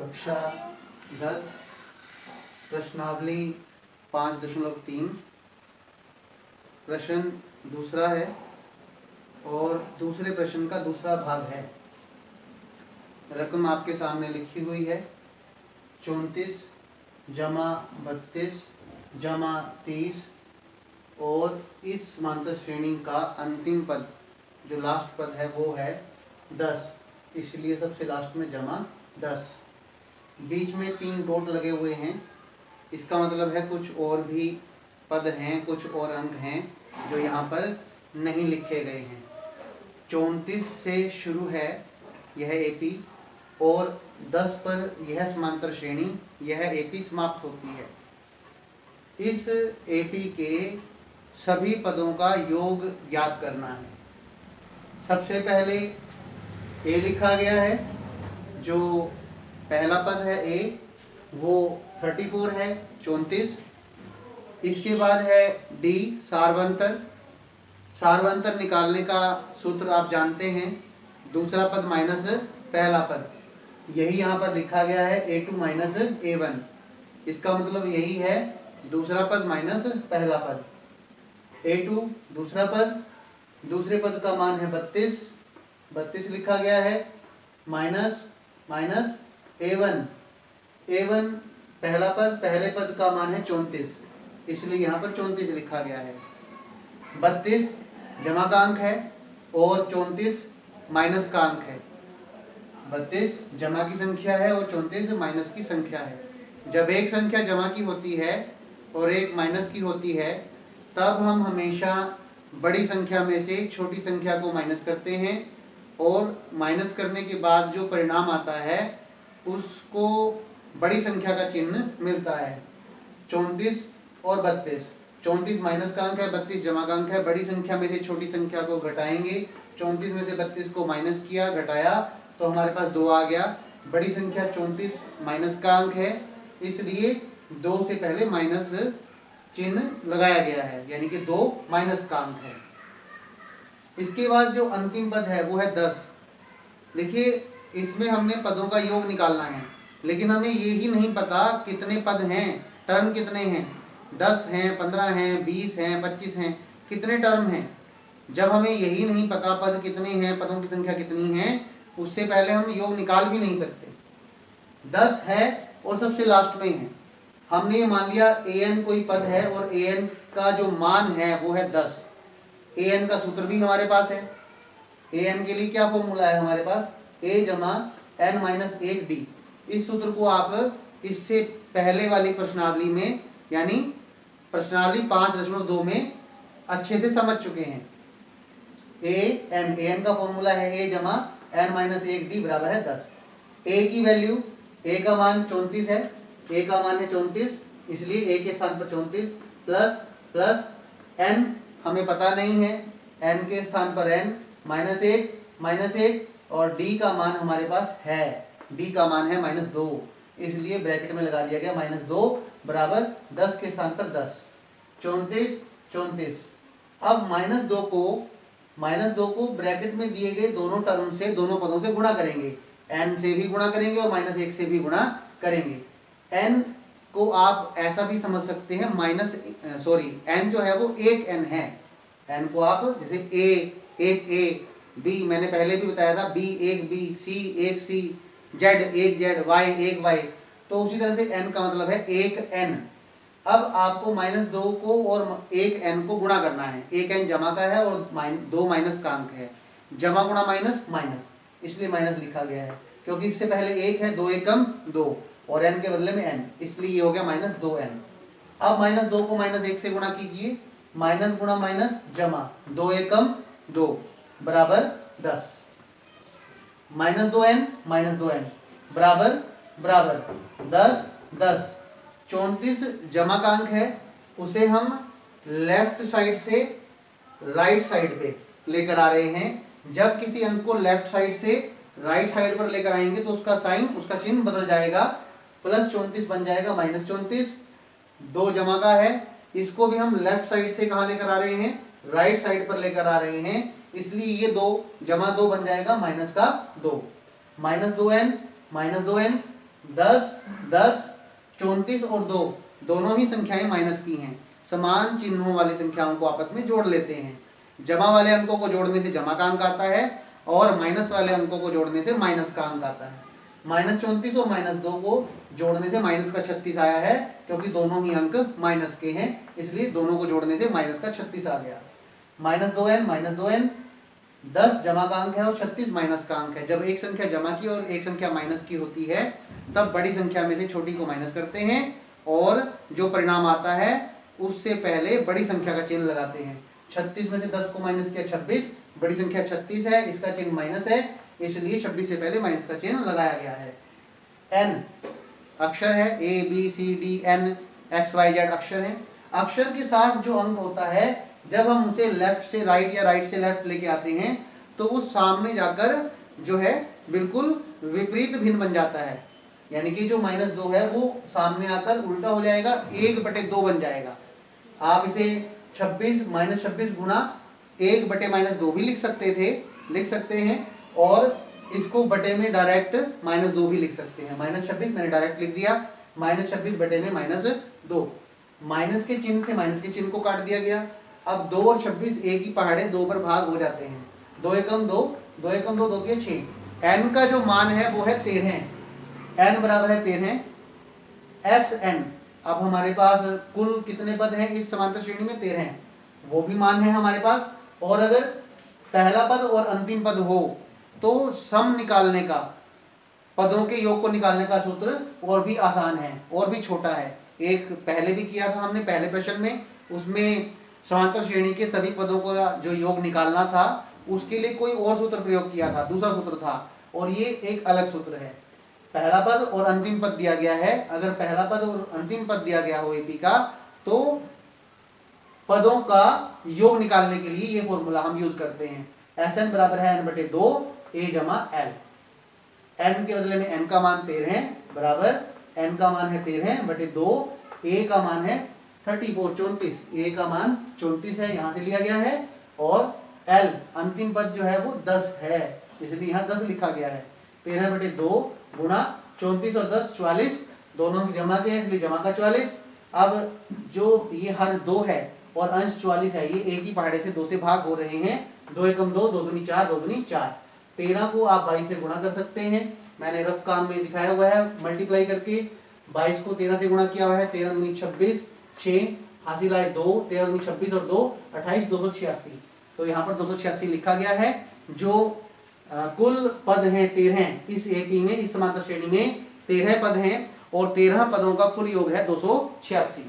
कक्षा 10 प्रश्नावली 5.3 प्रश्न दूसरा है और दूसरे प्रश्न का दूसरा भाग है। रकम आपके सामने लिखी हुई है 34 जमा 32 जमा 30 और इस समांतर श्रेणी का अंतिम पद जो लास्ट पद है वो है 10, इसलिए सबसे लास्ट में जमा 10। बीच में 3 डॉट लगे हुए हैं, इसका मतलब है कुछ और भी पद हैं, कुछ और अंक हैं जो यहाँ पर नहीं लिखे गए हैं। 34 से शुरू है यह एपी और 10 पर यह समांतर श्रेणी यह एपी समाप्त होती है। इस एपी के सभी पदों का योग ज्ञात करना है। सबसे पहले ए लिखा गया है, जो पहला पद है ए वो 34 है 34। इसके बाद है डी सार्वंतर। सार्वंतर निकालने का सूत्र आप जानते हैं, दूसरा पद माइनस पहला पद, यही यहाँ पर लिखा गया है A2 माइनस A1। इसका मतलब यही है दूसरा पद माइनस पहला पद। A2 दूसरा पद, दूसरे पद का मान है 32 लिखा गया है, माइनस माइनस A1 पहला पद, पहले पद का मान है 34, इसलिए यहाँ पर 34 लिखा गया है। 32 जमा का अंक है और 34 माइनस का अंक है। 32 जमा की संख्या है और 34 माइनस की संख्या है। जब एक संख्या जमा की होती है और एक माइनस की होती है तब हम हमेशा बड़ी संख्या में से छोटी संख्या को माइनस करते हैं और माइनस करने के बाद जो परिणाम आता है उसको बड़ी संख्या का चिन्ह मिलता है। 34 और 32, 34 माइनस का अंक है, 32 जमा का अंक है। बड़ी संख्या में से छोटी संख्या को घटाएंगे, 34 में से 32 को माइनस किया, घटाया तो हमारे पास 2 आ गया। बड़ी संख्या 34 माइनस का अंक है, इसलिए 2 से पहले माइनस चिन्ह लगाया गया है, यानी कि 2 माइनस का अंक है। इसके बाद जो अंतिम पद है वो है 10। देखिए इसमें हमने पदों का योग निकालना है, लेकिन हमें ये ही नहीं पता कितने पद हैं, टर्म कितने हैं, 10 हैं, 15 हैं, 20 हैं, 25 हैं, कितने टर्म हैं। जब हमें यही नहीं पता पद कितने हैं, पदों की संख्या कितनी है, उससे पहले हम योग निकाल भी नहीं सकते। 10 है और सबसे लास्ट में है। हमने ये मान लिया an कोई पद है और an का जो मान है वो है 10। an का सूत्र भी हमारे पास है। an के लिए क्या फॉर्मूला है हमारे पास, a जमा n माइनस 1d। इस सूत्र को आप इससे पहले वाली प्रश्नावली में यानी प्रश्नावली 5.2 में अच्छे से समझ चुके हैं। an का फॉर्मूला है a जमा n माइनस 1d बराबर है 10। a की वैल्यू, a का मान 34 है, a का मान है 34, इसलिए a के स्थान पर 34 प्लस प्लस n हमें पता नहीं है, n के स्थान पर n माइनस 1 और d का मान हमारे पास है, d का मान है -2, इसलिए ब्रैकेट में लगा दिया गया -2 बराबर 10 के स्थान पर 10, 34। अब -2 को ब्रैकेट में दिए गए दोनों टर्म से, दोनों पदों से गुणा करेंगे, n से भी गुणा करेंगे और -1 से भी गुणा करेंगे। n को आप ऐसा भी समझ सकते हैं n जो है वो एक n है। n को आप जैसे एक a b, मैंने पहले भी बताया था b एक b, c एक c, z एक z, y एक y, तो उसी तरह से n का मतलब है एक n। अब आपको -2 को और एक n को गुणा करना है। एक n जमा का है और 2 माइनस का अंक है, जमा गुणा माइनस माइनस, इसलिए माइनस लिखा गया है, क्योंकि इससे पहले 1 है, 2 एकम 2 और n के बदले में n, इसलिए ये हो गया -2n। अब -2 को -1 से गुणा कीजिए, माइनस गुणा माइनस जमा, 2 एकम 2 बराबर 10, -2n बराबर 10। 34 जमा का अंक है, उसे हम लेफ्ट साइड से राइट साइड पे लेकर आ रहे हैं। जब किसी अंक को लेफ्ट साइड से राइट साइड पर लेकर आएंगे तो उसका साइन, उसका चिन्ह बदल जाएगा, +34 बन जाएगा -34। 2 जमा का है, इसको भी हम लेफ्ट साइड से कहाँ लेकर आ रहे हैं, राइट साइड पर लेकर आ रहे हैं, इसलिए ये 2 जमा 2 बन जाएगा -2, -2n 10, 10, 34 और 2 दोनों ही संख्याएं माइनस की हैं। समान चिन्हों वाली संख्याओं को आपस में जोड़ लेते हैं। जमा वाले अंकों को जोड़ने से जमा का अंक आता है और माइनस वाले अंकों को जोड़ने से माइनस का अंक आता है। -34 और -2 को जोड़ने से माइनस का 36 आया है, क्योंकि दोनों ही अंक माइनस के हैं, इसलिए दोनों को जोड़ने से माइनस का 36 आ गया। -2n 10 जमा का अंक है और 36 माइनस का अंक है। जब एक संख्या जमा की और एक संख्या माइनस की होती है तब बड़ी संख्या में से छोटी को माइनस करते हैं और जो परिणाम आता है उससे पहले बड़ी संख्या का चिन्ह लगाते हैं। 36 में से 10 को माइनस किया 26, बड़ी संख्या 36 है, इसका चिन्ह माइनस है, इसलिए 26 से पहले माइनस का चिन्ह लगाया गया है। n अक्षर है, a b c d n x y z अक्षर है। अक्षर के साथ जो अंक होता है, जब हम उसे लेफ्ट से राइट या राइट से लेफ्ट लेके आते हैं तो वो सामने जाकर जो है बिल्कुल विपरीत भिन्न बन जाता है। यानी कि जो -2 है वो सामने आकर उल्टा हो जाएगा, 1/2 बन जाएगा। आप इसे 26 गुना 1/-2 भी लिख सकते हैं और इसको बटे में डायरेक्ट -2 भी लिख सकते हैं। -26 मैंने डायरेक्ट लिख दिया, -26 बटे में -2। माइनस के चिन्ह से माइनस के चिन्ह को काट दिया गया। अब 2 और 26 एक ही पहाड़े 2 पर भाग हो जाते हैं। 2 एकम 2, 2 एकम 2, 2 के 6। n का जो मान है वो है 13, n बराबर है 13 Sn। अब हमारे पास कुल कितने पद हैं इस समांतर श्रेणी में? 13, वो भी मान है हमारे पास। और अगर पहला पद और अंतिम पद हो तो सम निकालने का, पदों के योग को निकालने का सूत्र और भी आसान है और भी छोटा है। एक पहले भी किया था हमने पहले प्रश्न में, उसमें समांतर श्रेणी के सभी पदों का जो योग निकालना था उसके लिए कोई और सूत्र प्रयोग किया था, दूसरा सूत्र था, और ये एक अलग सूत्र है। पहला पद और अंतिम पद दिया गया है, अगर पहला पद और अंतिम पद दिया गया हो एपी का तो पदों का योग निकालने के लिए ये फॉर्मूला हम यूज करते हैं। Sn बराबर है n/2 a जमा l। n के बदले में n का मान 13 बराबर n का मान है 13/2, a का मान है 34 a का मान 34 है, यहां से लिया गया है, और l अंतिम पद जो है वो 10 है, इसलिए यहाँ 10 लिखा गया है। 13/2 गुणा 34 और 10 44, दोनों की जमा के हैं इसलिए जमा का 44। अब जो ये हर 2 है और अंश 44 है, ये एक ही पहाड़े से 2 से भाग हो रहे हैं। 2 एकम 2, 2 दूनी 4, 2 दूनी 4। 13 को आप 22 से गुणा कर सकते हैं, मैंने रफ काम में दिखाया हुआ है मल्टीप्लाई करके। 22 को 13 से गुणा किया हुआ है, 13 दूनी 26, 6 हासिल आए 2, 13 दूनी 26 और 2 28, 286। तो यहाँ पर 286 लिखा गया है। जो कुल पद हैं 13 इस एपी में, इस समांतर श्रेणी में 13 पद हैं और 13 पदों का कुल योग है 286।